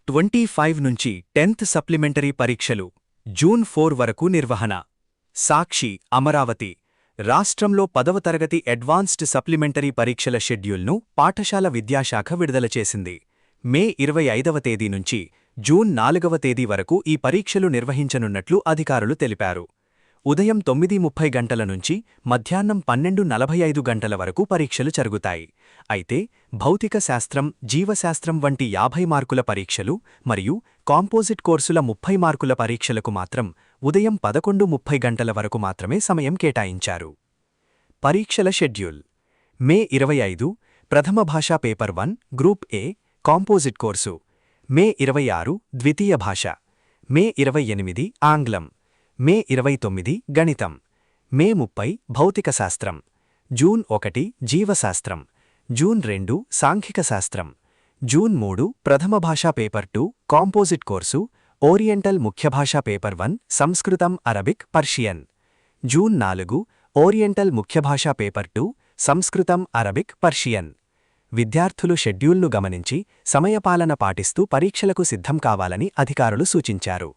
25 నుంచి 10th supplementary పరీక్షలు June 4 వరకు నిర్వహణ. సాక్షి, అమరావతి రాష్ట్రంలో 10వ తరగతి అడ్వాన్స్డ్ సప్లిమెంటరీ పరీక్షల షెడ్యూల్ను పాఠశాల విద్యాశాఖ విడుదల చేసింది. మే 25వ తేదీ నుంచి జూన్ 4వ తేదీ వరకు ఈ పరీక్షలు నిర్వహించనున్నట్లు అధికారులు తెలిపారు. ఉదయం 9:30 గంటల నుంచి మధ్యాహ్నం 12:45 గంటల వరకు పరీక్షలు జరుగుతాయి. అయితే భౌతిక శాస్త్రం, జీవశాస్త్రం వంటి 50 మార్కుల పరీక్షలు మరియు కాంపోజిట్ కోర్సుల 30 మార్కుల పరీక్షలకు మాత్రం ఉదయం 11:30 గంటల వరకు మాత్రమే సమయం కేటాయించారు. పరీక్షల షెడ్యూల్: మే 25 ప్రథమ భాషా paper 1 group A composite course, May 26 ద్వితీయ భాష, మే 28 ఆంగ్లం, మే 29 గణితం, మే 30 భౌతిక శాస్త్రం, జూన్ 1 జీవశాస్త్రం, జూన్ 2 సాంఘిక శాస్త్రం, జూన్ 3 ప్రథమ భాషా పేపర్ 2 కాంపోజిట్ కోర్సు ఓరియంటల్ ముఖ్యభాషా పేపర్ 1 సంస్కృతం, అరబిక్, పర్షియన్, జూన్ 4 ఓరియంటల్ ముఖ్యభాషా పేపర్ 2 సంస్కృతం, అరబిక్, పర్షియన్. విద్యార్థులు షెడ్యూల్ను గమనించి సమయపాలన పాటిస్తూ పరీక్షలకు సిద్ధం కావాలని అధికారులు సూచించారు.